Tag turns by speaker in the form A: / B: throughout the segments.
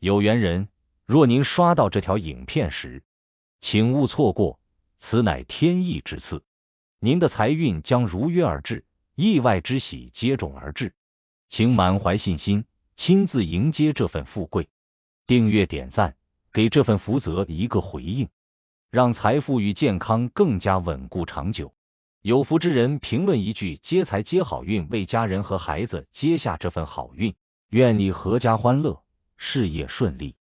A: 有缘人，若您刷到这条影片时，请勿错过，此乃天意之赐，您的财运将如约而至，意外之喜接踵而至，请满怀信心，亲自迎接这份富贵。订阅点赞，给这份福泽一个回应，让财富与健康更加稳固长久。有福之人评论一句接财接好运，为家人和孩子接下这份好运，愿你阖家欢乐，事业顺利，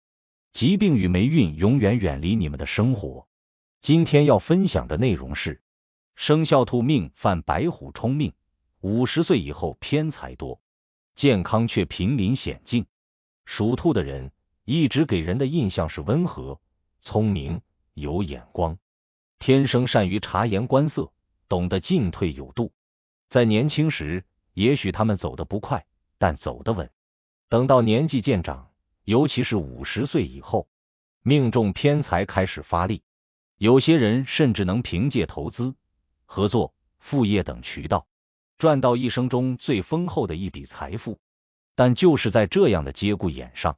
A: 疾病与霉运永远远离你们的生活。今天要分享的内容是生肖兔命犯白虎冲命，50岁以后偏财多，健康却濒临险境。属兔的人一直给人的印象是温和、聪明、有眼光，天生善于察言观色，懂得进退有度。在年轻时，也许他们走得不快，但走得稳。等到年纪渐长，尤其是50岁以后，命中偏财开始发力，有些人甚至能凭借投资、合作、副业等渠道，赚到一生中最丰厚的一笔财富。但就是在这样的节骨眼上，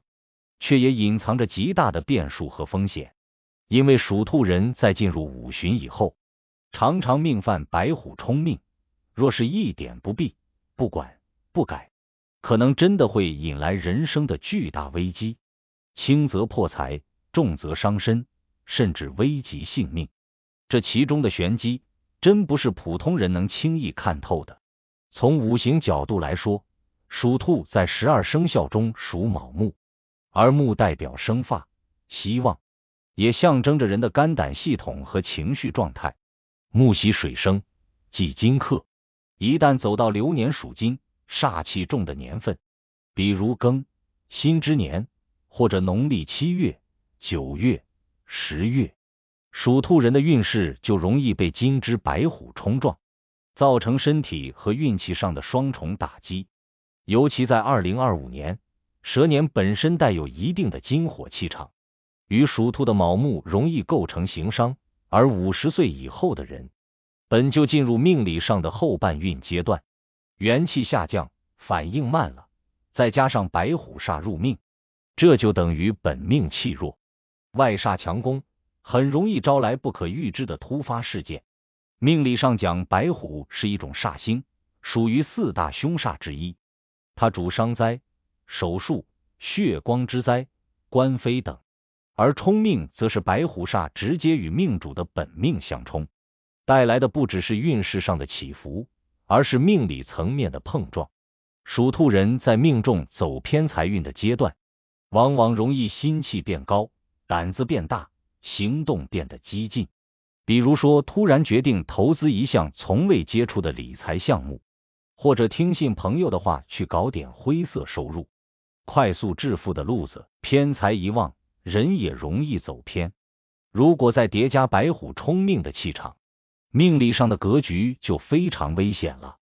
A: 却也隐藏着极大的变数和风险。因为属兔人在进入五旬以后，常常命犯白虎冲命，若是一点不避、不管、不改，可能真的会引来人生的巨大危机，轻则破财，重则伤身，甚至危及性命。这其中的玄机，真不是普通人能轻易看透的。从五行角度来说，属兔在12生肖中属卯木，而木代表生发、希望，也象征着人的肝胆系统和情绪状态。木喜水生，忌金克，一旦走到流年属金、煞气重的年份，比如庚、辛之年，或者农历7月、9月、10月，属兔人的运势就容易被金之白虎冲撞，造成身体和运气上的双重打击。尤其在2025年，蛇年本身带有一定的金火气场，与属兔的卯木容易构成刑伤，而50岁以后的人本就进入命理上的后半运阶段，元气下降，反应慢了，再加上白虎煞入命，这就等于本命气弱，外煞强攻，很容易招来不可预知的突发事件。命理上讲，白虎是一种煞星，属于4大凶煞之一，它主伤灾、手术、血光之灾、官非等，而冲命则是白虎煞直接与命主的本命相冲，带来的不只是运势上的起伏，而是命理层面的碰撞。属兔人在命中走偏财运的阶段，往往容易心气变高，胆子变大，行动变得激进。比如说，突然决定投资一项从未接触的理财项目，或者听信朋友的话去搞点灰色收入，快速致富的路子，偏财一旺，人也容易走偏。如果再叠加白虎冲命的气场，命理上的格局就非常危险了。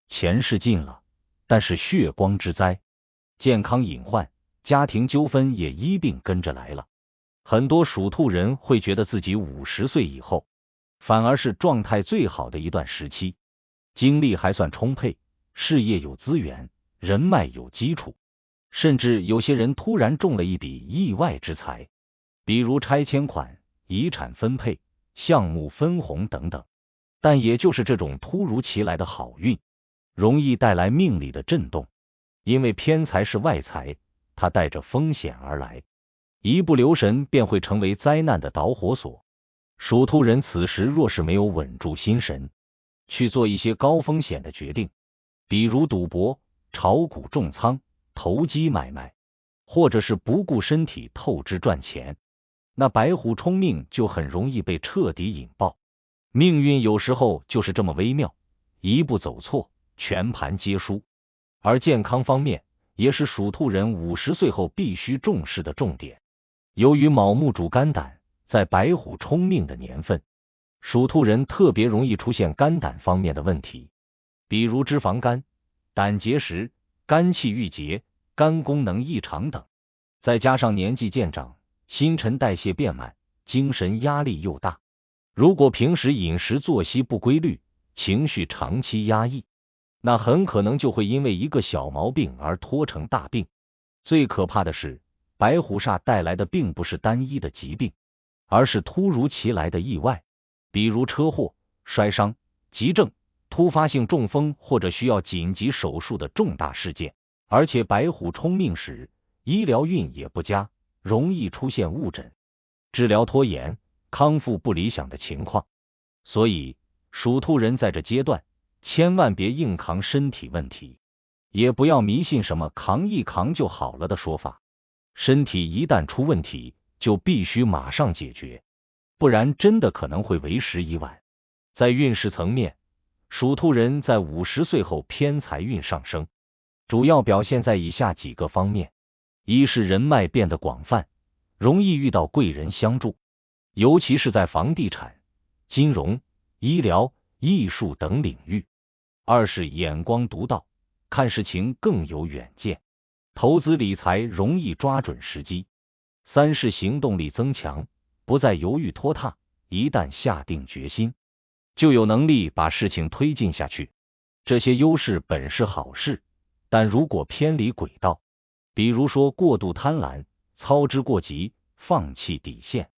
A: 钱是进了，但是血光之灾、健康隐患、家庭纠纷也一并跟着来了。很多属兔人会觉得自己50岁以后，反而是状态最好的一段时期，精力还算充沛，事业有资源，人脉有基础，甚至有些人突然中了一笔意外之财，比如拆迁款、遗产分配、项目分红等等。但也就是这种突如其来的好运，容易带来命理的震动，因为偏财是外财，它带着风险而来，一不留神便会成为灾难的导火索。属兔人此时若是没有稳住心神，去做一些高风险的决定，比如赌博、炒股重仓、投机买卖，或者是不顾身体透支赚钱，那白虎冲命就很容易被彻底引爆。命运有时候就是这么微妙，一步走错，全盘皆输。而健康方面，也是属兔人50岁后必须重视的重点。由于卯木主肝胆，在白虎冲命的年份，属兔人特别容易出现肝胆方面的问题，比如脂肪肝、胆结石、肝气郁结、肝功能异常等。再加上年纪渐长，新陈代谢变慢，精神压力又大，如果平时饮食作息不规律，情绪长期压抑，那很可能就会因为一个小毛病而拖成大病。最可怕的是，白虎煞带来的并不是单一的疾病，而是突如其来的意外，比如车祸、摔伤、急症、突发性中风或者需要紧急手术的重大事件。而且白虎冲命时，医疗运也不佳，容易出现误诊、治疗拖延、康复不理想的情况。所以属兔人在这阶段千万别硬扛身体问题，也不要迷信什么扛一扛就好了的说法。身体一旦出问题，就必须马上解决，不然真的可能会为时已晚。在运势层面，属兔人在50岁后偏财运上升，主要表现在以下几个方面。一是人脉变得广泛，容易遇到贵人相助，尤其是在房地产、金融、医疗、艺术等领域。二是眼光独到，看事情更有远见，投资理财容易抓准时机。三是行动力增强，不再犹豫拖沓，一旦下定决心，就有能力把事情推进下去。这些优势本是好事，但如果偏离轨道，比如说过度贪婪、操之过急、放弃底线，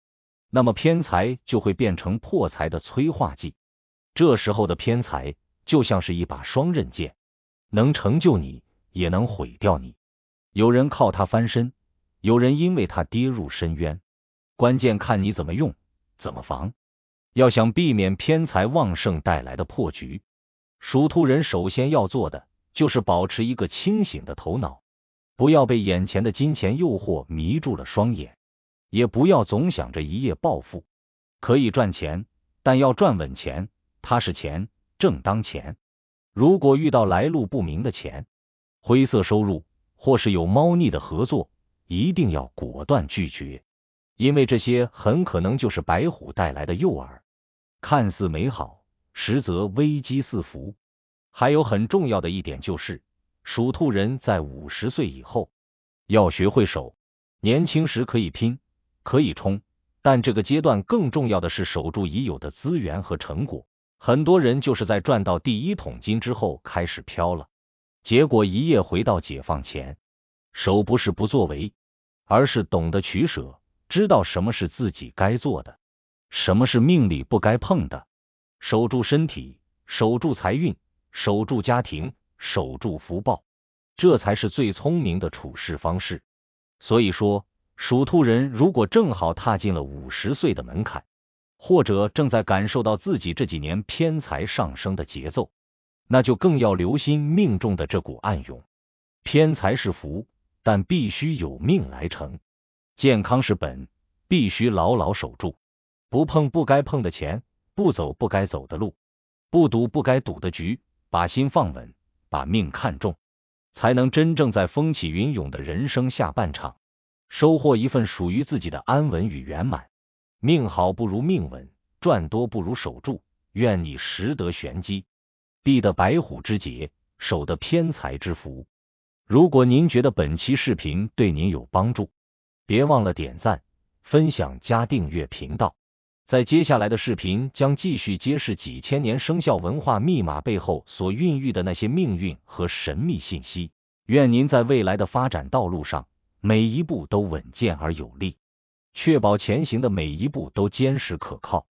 A: 那么偏财就会变成破财的催化剂。这时候的偏财就像是一把双刃剑，能成就你，也能毁掉你。有人靠它翻身，有人因为它跌入深渊，关键看你怎么用，怎么防。要想避免偏财旺盛带来的破局，属兔人首先要做的就是保持一个清醒的头脑，不要被眼前的金钱诱惑迷住了双眼，也不要总想着一夜暴富。可以赚钱，但要赚稳钱，踏实钱，正当钱。如果遇到来路不明的钱、灰色收入或是有猫腻的合作，一定要果断拒绝，因为这些很可能就是白虎带来的诱饵，看似美好，实则危机四伏。还有很重要的一点就是，属兔人在50岁以后要学会守。年轻时可以拼，可以冲，但这个阶段更重要的是守住已有的资源和成果。很多人就是在赚到第一桶金之后开始飘了，结果一夜回到解放前。守不是不作为，而是懂得取舍，知道什么是自己该做的，什么是命里不该碰的。守住身体，守住财运，守住家庭，守住福报，这才是最聪明的处事方式。所以说，属兔人如果正好踏进了50岁的门槛，或者正在感受到自己这几年偏财上升的节奏，那就更要留心命中的这股暗涌。偏财是福，但必须有命来成。健康是本，必须牢牢守住，不碰不该碰的钱，不走不该走的路，不赌不该赌的局，把心放稳，把命看重，才能真正在风起云涌的人生下半场收获一份属于自己的安稳与圆满。命好不如命稳，赚多不如守住。愿你识得玄机，避得白虎之劫，守得偏财之福。如果您觉得本期视频对您有帮助，别忘了点赞、分享加订阅频道。在接下来的视频将继续揭示几千年生肖文化密码背后所孕育的那些命运和神秘信息。愿您在未来的发展道路上，每一步都稳健而有力，确保前行的每一步都坚实可靠。